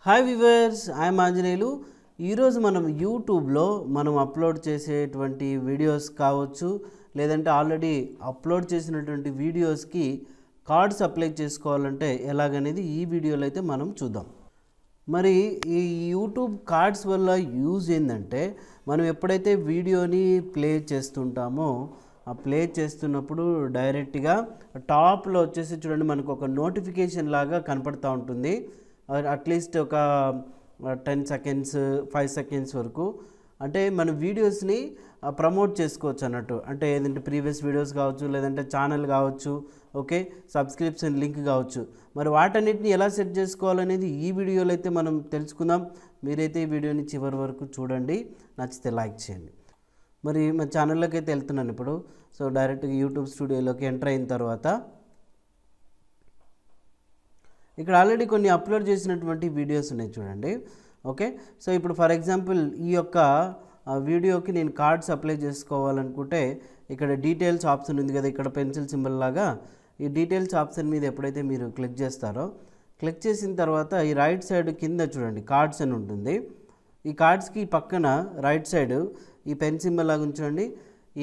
Hi viewers, I'm Anjaneyulu. ఈరోజు మనం యూట్యూబ్లో మనం అప్లోడ్ చేసేటువంటి వీడియోస్ కావచ్చు, లేదంటే ఆల్రెడీ అప్లోడ్ చేసినటువంటి వీడియోస్కి కార్డ్స్ అప్లై చేసుకోవాలంటే ఎలాగనేది ఈ వీడియోలో అయితే మనం చూద్దాం. మరి ఈ యూట్యూబ్ కార్డ్స్ వల్ల యూజ్ ఏంటంటే, మనం ఎప్పుడైతే వీడియోని ప్లే చేస్తుంటామో ఆ ప్లే చేస్తున్నప్పుడు డైరెక్ట్గా టాప్లో వచ్చేసి చూడండి, మనకు ఒక నోటిఫికేషన్ లాగా కనపడుతూ ఉంటుంది. అట్లీస్ట్ ఒక 10 సెకండ్స్ 5 సెకండ్స్ వరకు. అంటే మన వీడియోస్ని ప్రమోట్ చేసుకోవచ్చు అన్నట్టు. అంటే ఏదంటే ప్రీవియస్ వీడియోస్ కావచ్చు, లేదంటే ఛానల్ కావచ్చు, ఓకే, సబ్స్క్రిప్షన్ లింక్ కావచ్చు. మరి వాటన్నిటిని ఎలా సెట్ చేసుకోవాలనేది ఈ వీడియోలో అయితే మనం తెలుసుకుందాం. మీరైతే ఈ వీడియోని చివరి వరకు చూడండి, నచ్చితే లైక్ చేయండి. మరి మా ఛానల్లోకి అయితే వెళ్తున్నాను ఇప్పుడు. సో డైరెక్ట్గా యూట్యూబ్ స్టూడియోలోకి ఎంటర్ అయిన తర్వాత ఇక్కడ ఆల్రెడీ కొన్ని అప్లోడ్ చేసినటువంటి వీడియోస్ ఉన్నాయి చూడండి. ఓకే, సో ఇప్పుడు ఫర్ ఎగ్జాంపుల్ ఈ యొక్క వీడియోకి నేను కార్డ్స్ అప్లై చేసుకోవాలనుకుంటే ఇక్కడ డీటెయిల్స్ ఆప్షన్ ఉంది కదా, ఇక్కడ పెన్సిల్ సింబల్ లాగా. ఈ డీటెయిల్స్ ఆప్షన్ మీద ఎప్పుడైతే మీరు క్లిక్ చేస్తారో, క్లిక్ చేసిన తర్వాత ఈ రైట్ సైడ్ కింద చూడండి కార్డ్స్ అని ఉంటుంది. ఈ కార్డ్స్కి పక్కన రైట్ సైడ్ ఈ పెన్ సింబల్ లాగా ఉంచండి.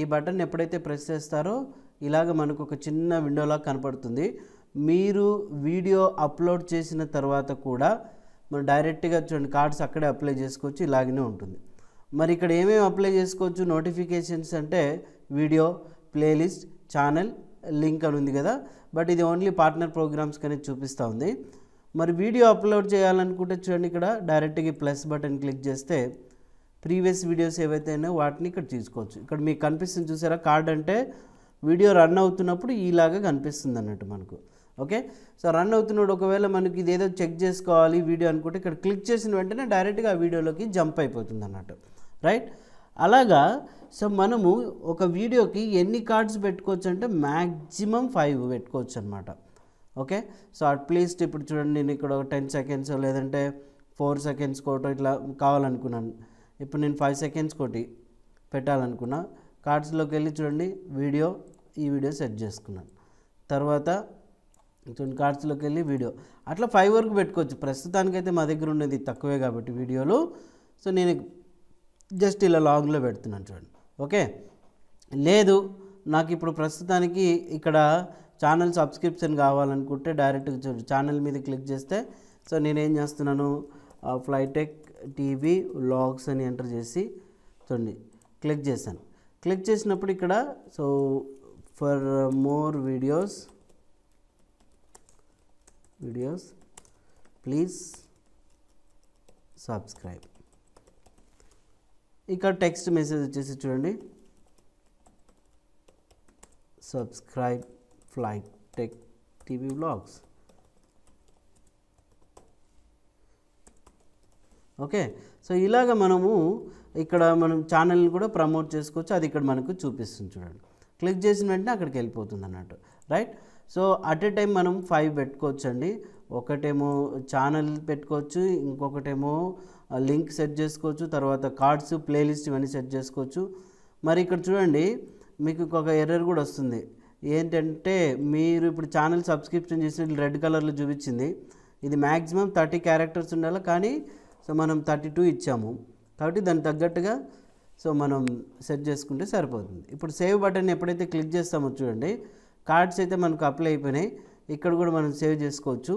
ఈ బటన్ ఎప్పుడైతే ప్రెస్ చేస్తారో ఇలాగ మనకు ఒక చిన్న విండోలా కనపడుతుంది. మీరు వీడియో అప్లోడ్ చేసిన తర్వాత కూడా మనం డైరెక్ట్గా చూడండి కార్డ్స్ అక్కడే అప్లై చేసుకోవచ్చు, ఇలాగనే ఉంటుంది. మరి ఇక్కడ ఏమేమి అప్లై చేసుకోవచ్చు నోటిఫికేషన్స్ అంటే వీడియో, ప్లేలిస్ట్, ఛానల్, లింక్ అని ఉంది కదా. బట్ ఇది ఓన్లీ పార్ట్నర్ ప్రోగ్రామ్స్కి అనేది చూపిస్తూ ఉంది. మరి వీడియో అప్లోడ్ చేయాలనుకుంటే చూడండి, ఇక్కడ డైరెక్ట్గా ప్లస్ బటన్ క్లిక్ చేస్తే ప్రీవియస్ వీడియోస్ ఏవైతే ఉన్నాయో వాటిని ఇక్కడ తీసుకోవచ్చు. ఇక్కడ మీకు కనిపిస్తుంది చూసారా, కార్డ్ అంటే వీడియో రన్ అవుతున్నప్పుడు ఇలాగా కనిపిస్తుంది అన్నట్టు మనకు. ఓకే, సో రన్ అవుతున్నాడు. ఒకవేళ మనకి ఇదేదో చెక్ చేసుకోవాలి వీడియో అనుకుంటే ఇక్కడ క్లిక్ చేసిన వెంటనే డైరెక్ట్గా ఆ వీడియోలోకి జంప్ అయిపోతుంది అన్నట్టు, రైట్. అలాగా సో మనము ఒక వీడియోకి ఎన్ని కార్డ్స్ పెట్టుకోవచ్చు అంటే మ్యాక్సిమం 5 పెట్టుకోవచ్చు అనమాట. ఓకే, సో అట్లీస్ట్ ఇప్పుడు చూడండి, నేను ఇక్కడ ఒక 10 సెకండ్స్ లేదంటే 4 సెకండ్స్ కోటో ఇట్లా కావాలనుకున్నాను. ఇప్పుడు నేను 5 సెకండ్స్ కోటి పెట్టాలనుకున్నా. కార్డ్స్లోకి వెళ్ళి చూడండి వీడియో, ఈ వీడియో సెట్ చేసుకున్నాను. తర్వాత చూడండి కార్డ్స్లోకి వెళ్ళి వీడియో, అట్లా 5 వరకు పెట్టుకోవచ్చు. ప్రస్తుతానికైతే మా దగ్గర ఉన్నది తక్కువే కాబట్టి వీడియోలు, సో నేను జస్ట్ ఇలా లాంగ్లో పెడుతున్నాను చూడండి. ఓకే, లేదు నాకు ఇప్పుడు ప్రస్తుతానికి ఇక్కడ ఛానల్ సబ్స్క్రిప్షన్ కావాలనుకుంటే డైరెక్ట్గా చూడండి ఛానల్ మీద క్లిక్ చేస్తే, సో నేనేం చేస్తున్నాను ఫ్లైటెక్ టీవీ వ్లాగ్స్ అని ఎంటర్ చేసి చూడండి క్లిక్ చేశాను. క్లిక్ చేసినప్పుడు ఇక్కడ so for more videos please subscribe. ఇక్కడ టెక్స్ట్ మెసేజ్ వచ్చేసి చూడండి, subscribe Flytech TV vlogs. Okay, so ఇలాగ మనము ఇక్కడ మనం ఛానల్ని కూడా ప్రమోట్ చేసుకోవచ్చు. అది ఇక్కడ మనకు చూపిస్తుంది చూడండి. క్లిక్ చేసిన వెంటనే అక్కడికి వెళ్ళిపోతుంది అన్నట్టు, right. So at a time మనం 5 పెట్టుకోవచ్చు అండి. ఒకటేమో ఛానల్ పెట్టుకోవచ్చు, ఇంకొకటేమో లింక్ సెట్ చేసుకోవచ్చు, తర్వాత కార్డ్స్, ప్లేలిస్ట్ ఇవన్నీ సెట్ చేసుకోవచ్చు. మరి ఇక్కడ చూడండి మీకు ఇంకొక ఎర్రర్ కూడా వస్తుంది. ఏంటంటే మీరు ఇప్పుడు ఛానల్ సబ్స్క్రిప్షన్ చేసిన రెడ్ కలర్లో చూపించింది. ఇది మ్యాక్సిమం 30 క్యారెక్టర్స్ ఉండాలి, కానీ సో మనం 32 ఇచ్చాము కాబట్టి దానికి తగ్గట్టుగా సో మనం సెట్ చేసుకుంటే సరిపోతుంది. ఇప్పుడు సేవ్ బటన్ ఎప్పుడైతే క్లిక్ చేస్తామో చూడండి కార్డ్స్ అయితే మనకు అప్లై అయిపోయినాయి. ఇక్కడ కూడా మనం సేవ్ చేసుకోవచ్చు.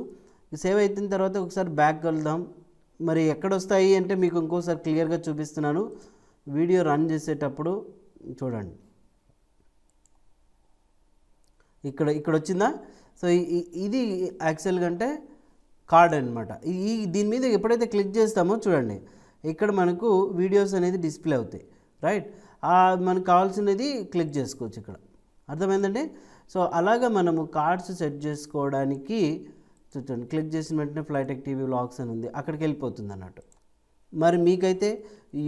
సేవ్ అయిన తర్వాత ఒకసారి బ్యాక్ వెళ్దాం. మరి ఎక్కడ వస్తాయి అంటే మీకు ఇంకోసారి క్లియర్గా చూపిస్తున్నాను. వీడియో రన్ చేసేటప్పుడు చూడండి, ఇక్కడ వచ్చిందా. సో ఇది యాక్చువల్గా అంటే కార్డ్ అనమాట. దీని మీద ఎప్పుడైతే క్లిక్ చేస్తామో చూడండి ఇక్కడ మనకు వీడియోస్ అనేది డిస్ప్లే అవుతాయి, రైట్. మనకు కావాల్సినది క్లిక్ చేసుకోవచ్చు ఇక్కడ, అర్థమైందండి. సో అలాగా మనము కార్డ్స్ సెట్ చేసుకోవడానికి చూడండి క్లిక్ చేసిన వెంటనే ఫ్లైటెక్ టీవీ వ్లాగ్స్ అని ఉంది, అక్కడికి వెళ్ళిపోతుంది అన్నట్టు. మరి మీకైతే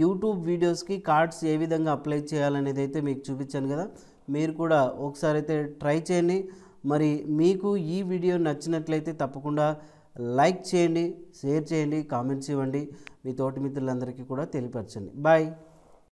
యూట్యూబ్ వీడియోస్కి కార్డ్స్ ఏ విధంగా అప్లై చేయాలనేది అయితే మీకు చూపించాను కదా, మీరు కూడా ఒకసారి అయితే ట్రై చేయండి. మరి మీకు ఈ వీడియో నచ్చినట్లయితే తప్పకుండా లైక్ చేయండి, షేర్ చేయండి, కామెంట్స్ ఇవ్వండి, మీ తోటి మిత్రులందరికీ కూడా తెలియపరచండి. బాయ్.